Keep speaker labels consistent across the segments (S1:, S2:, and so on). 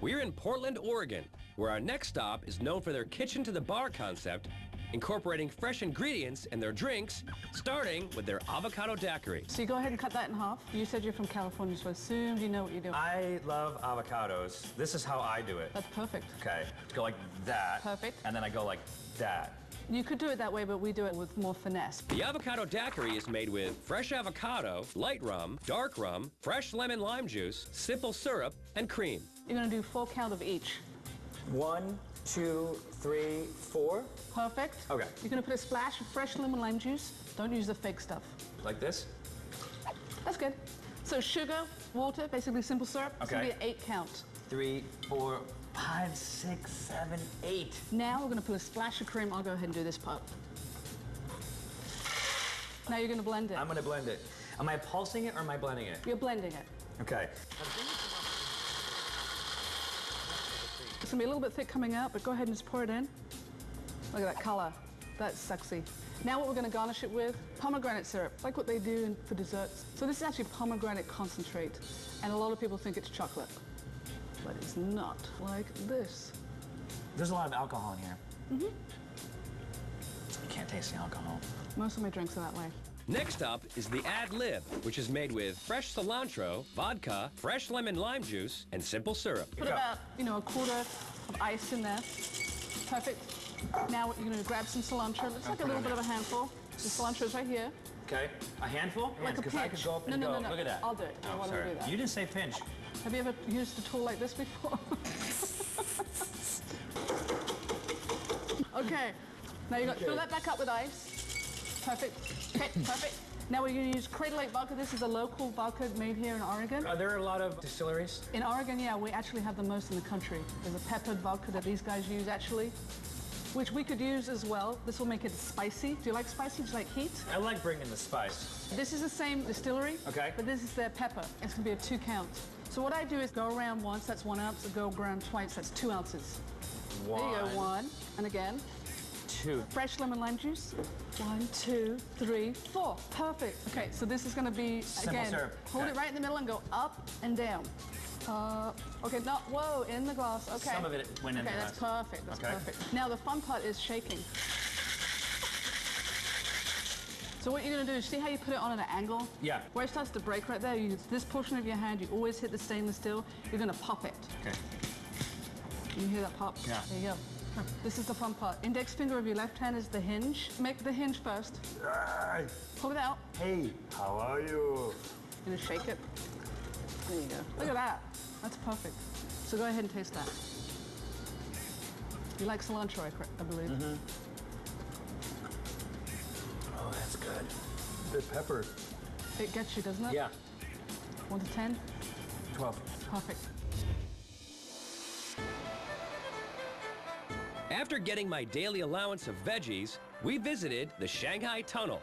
S1: We're in Portland, Oregon, where our next stop is known for their kitchen-to-the-bar concept, incorporating fresh ingredients in their drinks, starting with their avocado daiquiri.
S2: So you go ahead and cut that in half. You said you're from California, so I assumed you know what you're doing.
S3: I love avocados. This is how I do it.
S2: That's perfect.
S3: Okay, go like that.
S2: Perfect.
S3: And then I go like that.
S2: You could do it that way, but we do it with more finesse.
S1: The avocado daiquiri is made with fresh avocado, light rum, dark rum, fresh lemon lime juice, simple syrup, and cream.
S2: You're going to do 4 count of each.
S3: 1, 2, 3, 4.
S2: Perfect.
S3: Okay.
S2: You're going to put a splash of fresh lemon lime juice. Don't use the fake stuff.
S3: Like this?
S2: That's good. So sugar, water, basically simple syrup. It's going to be an 8 count.
S3: 3, 4, 5, 6, 7, 8.
S2: Now we're going to put a splash of cream. I'll go ahead and do this part. Now you're going to blend it.
S3: I'm going to blend it. Am I pulsing it or am I blending it?
S2: You're blending it.
S3: Okay.
S2: It's going to be a little bit thick coming out, but go ahead and just pour it in. Look at that color. That's sexy. Now what we're going to garnish it with, pomegranate syrup, like what they do for desserts. So this is actually pomegranate concentrate, and a lot of people think it's chocolate, but it's not like this.
S3: There's a lot of alcohol in here.
S2: Mm-hmm.
S3: You can't taste the alcohol.
S2: Most of my drinks are that way.
S1: Next up is the ad lib, which is made with fresh cilantro, vodka, fresh lemon lime juice, and simple syrup.
S2: Put about, a quarter of ice in there. Perfect. Now you're going to grab some cilantro. Looks like a little bit of a handful. The cilantro's right here.
S3: Okay. A handful?
S2: Like a pinch.
S3: I could go up and
S2: no.
S3: Look at that.
S2: I'll do it. I want to do that.
S3: You didn't say pinch.
S2: Have you ever used a tool like this before? Okay. Now you got fill that back up with ice. Perfect. Okay, perfect. Now we're going to use Crater Lake vodka. This is a local vodka made here in Oregon.
S3: Are there a lot of distilleries?
S2: In Oregon, yeah, we actually have the most in the country. There's a peppered vodka that these guys use, actually, which we could use as well. This will make it spicy. Do you like spicy? Do you like heat?
S3: I like bringing the spice.
S2: This is the same distillery,
S3: okay,
S2: but this is their pepper. It's going to be a 2 count. So what I do is go around once, that's 1 ounce, go around twice, that's 2 ounces.
S3: One.
S2: There you go, 1, and again.
S3: 2.
S2: Fresh lemon lime juice. 1, 2, 3, 4. Perfect. Okay, so this is going to be, again, hold it right in the middle and go up and down. Okay, not, whoa, in the glass. Okay.
S3: Some of it went in the glass.
S2: Okay, that's perfect. That's perfect. Now the fun part is shaking. So what you're going to do is, see how you put it on at an angle?
S3: Yeah.
S2: Where it starts to break right there, this portion of your hand, you always hit the stainless steel. You're going to pop it.
S3: Okay.
S2: You hear that pop?
S3: Yeah.
S2: There you go. This is the fun part. Index finger of your left hand is the hinge. Make the hinge first. Pull it out.
S3: Hey, how are you?
S2: You're going to shake it. There you go. Look at that. That's perfect. So go ahead and taste that. You like cilantro, I believe.
S3: Mm-hmm. Oh, that's good. Good pepper.
S2: It gets you, doesn't it?
S3: Yeah.
S2: 1 to 10?
S3: 12.
S2: Perfect.
S1: After getting my daily allowance of veggies, we visited the Shanghai Tunnel.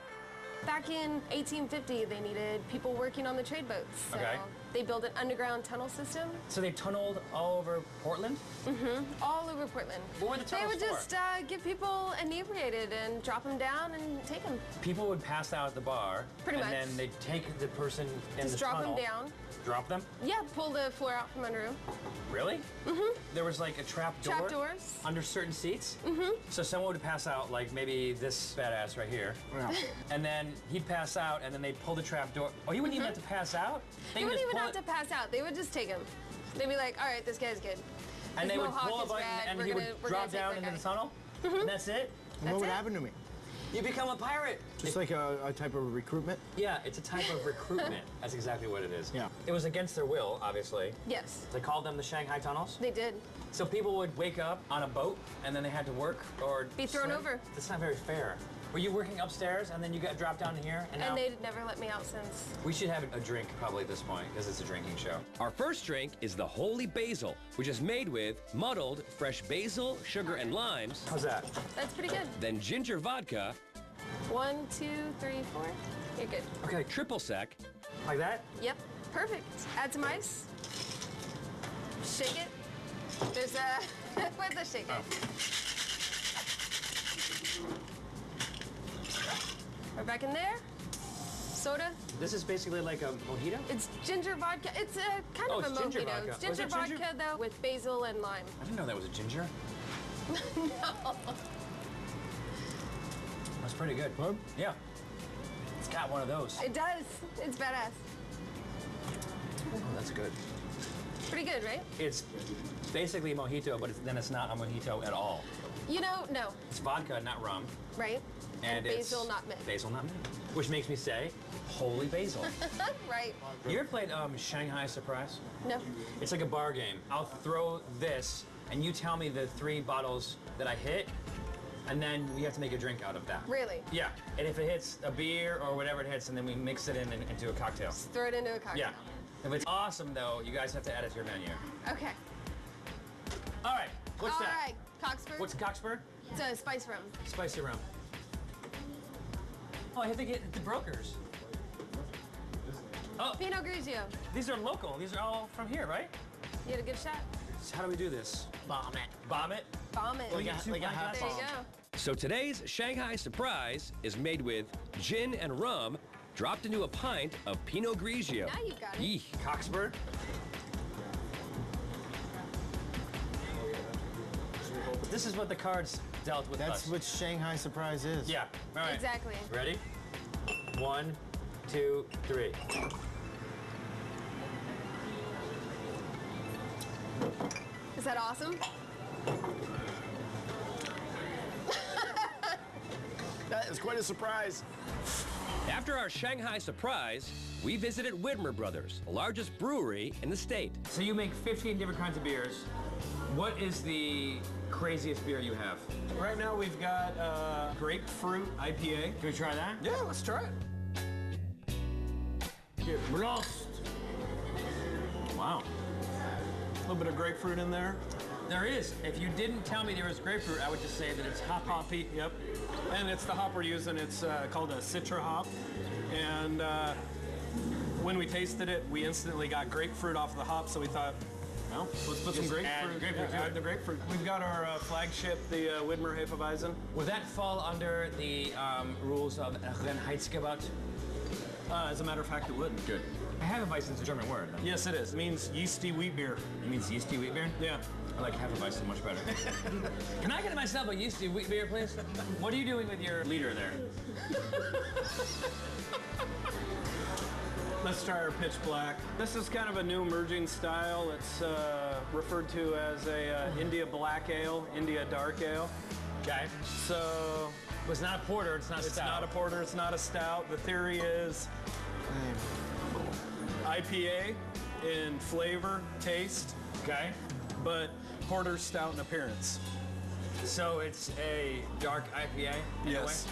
S4: Back in 1850, they needed people working on the trade boats. So they built an underground tunnel system.
S3: So they tunneled all over Portland?
S4: Mm-hmm. All over Portland.
S3: What were the tunnels
S4: for? They would just get people inebriated and drop them down and take them.
S3: People would pass out at the bar.
S4: Pretty much.
S3: And then they'd take the person in the tunnel.
S4: Just drop them down.
S3: Drop them?
S4: Yeah, pull the floor out from under them.
S3: Really?
S4: Mm-hmm.
S3: There was like a trap door?
S4: Trap doors.
S3: Under certain seats?
S4: Mm-hmm.
S3: So someone would pass out, like maybe this badass right here. Yeah. And then he'd pass out, and then they'd pull the trap door. Oh, you wouldn't even have to pass out?
S4: They wouldn't even have to pass out. They would just take him. They'd be like, all right, this guy's good.
S3: And they would pull a button, and he would drop down into the tunnel?
S4: Mm-hmm.
S3: And that's it?
S5: What would happen to me?
S3: You become a pirate.
S5: Just like a type of recruitment?
S3: Yeah, it's a type of recruitment. That's exactly what it is.
S5: Yeah.
S3: It was against their will, obviously.
S4: Yes.
S3: They called them the Shanghai Tunnels?
S4: They did.
S3: So people would wake up on a boat, and then they had to work or
S4: be thrown over.
S3: That's not very fair. Were you working upstairs, and then you got dropped down here?
S4: And they'd never let me out since.
S3: We should have a drink probably at this point, because it's a drinking show.
S1: Our first drink is the Holy Basil, which is made with muddled fresh basil, sugar, and limes.
S3: How's that?
S4: That's pretty good.
S1: Then ginger vodka.
S4: 1, 2, 3, 4. You're good.
S3: Okay.
S1: Triple sec.
S3: Like that?
S4: Yep. Perfect. Add some ice. Shake it. There's a... Where's the shaker? We're back in there. Soda.
S3: This is basically like a mojito?
S4: It's ginger vodka. It's kind of a
S3: it's ginger
S4: mojito.
S3: vodka.
S4: It's
S3: Was
S4: ginger
S3: it ginger?
S4: vodka, though, with basil and lime.
S3: I didn't know that was a ginger.
S4: No.
S3: That's pretty good.
S5: Huh?
S3: Yeah. It's got one of those.
S4: It does. It's badass.
S3: Oh, that's good.
S4: Pretty good, right?
S3: It's basically a mojito, but then it's not a mojito at all.
S4: You know, no.
S3: It's vodka, not rum.
S4: Right?
S3: And
S4: basil,
S3: it's
S4: not mint.
S3: Basil, not mint. Which makes me say, holy basil.
S4: Right.
S3: You ever played Shanghai Surprise?
S4: No.
S3: It's like a bar game. I'll throw this, and you tell me the 3 bottles that I hit, and then we have to make a drink out of that.
S4: Really?
S3: Yeah. And if it hits a beer or whatever it hits, and then we mix it into a cocktail.
S4: Just throw it into a cocktail.
S3: Yeah. If it's awesome, though, you guys have to add it to your menu.
S4: Okay.
S3: All right. What's that?
S4: All right. Coxford.
S3: What's Coxford?
S4: It's a spice rum.
S3: Spicy rum. Oh, I have to get the brokers. Oh,
S4: Pinot Grigio.
S3: these are local. These are all from here, right?
S4: You had a good shot.
S3: So how do we do this?
S5: Bomb it.
S3: Bomb it?
S4: Bomb it.
S5: Like a half
S4: There you
S5: bomb.
S4: go.
S1: So today's Shanghai Surprise is made with gin and rum dropped into a pint of Pinot Grigio.
S4: Now you got it.
S1: Eek.
S3: Coxford? This is what the cards dealt with
S5: That's
S3: us.
S5: what Shanghai Surprise is.
S3: Yeah. All right.
S4: Exactly.
S3: Ready? 1, 2, 3.
S4: Is that awesome?
S5: That is quite a surprise.
S1: After our Shanghai Surprise, we visited Widmer Brothers, the largest brewery in the state.
S3: So you make 15 different kinds of beers. What is the craziest beer you have?
S6: Right now we've got grapefruit IPA.
S3: Can we try that?
S6: Yeah, let's try it.
S5: Get lost.
S3: Wow.
S6: A little bit of grapefruit in there.
S3: There is. If you didn't tell me there was grapefruit, I would just say that it's hoppy.
S6: Yep. And it's the hop we're using. It's called a Citra hop. And when we tasted it, we instantly got grapefruit off the hop, so we thought, well, let's put some
S3: Just
S6: grapefruit.
S3: add grapefruit to
S6: add
S3: it.
S6: the grapefruit. We've got our flagship, the Widmer Hefeweizen.
S3: Would that fall under the rules of Reinheitsgebot?
S6: As a matter of fact, it would.
S3: Good. Hefeweizen is a German word. Though.
S6: Yes, it is. It means yeasty wheat beer.
S3: It means yeasty wheat beer?
S6: Yeah.
S3: I like Hefeweizen much better. Can I get myself a yeasty wheat beer, please? What are you doing with your liter there?
S6: Let's try our pitch black. This is kind of a new emerging style. It's referred to as a India Black Ale, India Dark Ale.
S3: Okay.
S6: So
S3: Well, it's not a porter, it's not a
S6: it's
S3: stout.
S6: not a porter, it's not a stout. The theory is IPA in flavor, taste,
S3: Okay.
S6: but porter stout in appearance.
S3: So it's a dark IPA in a way?
S6: Yes.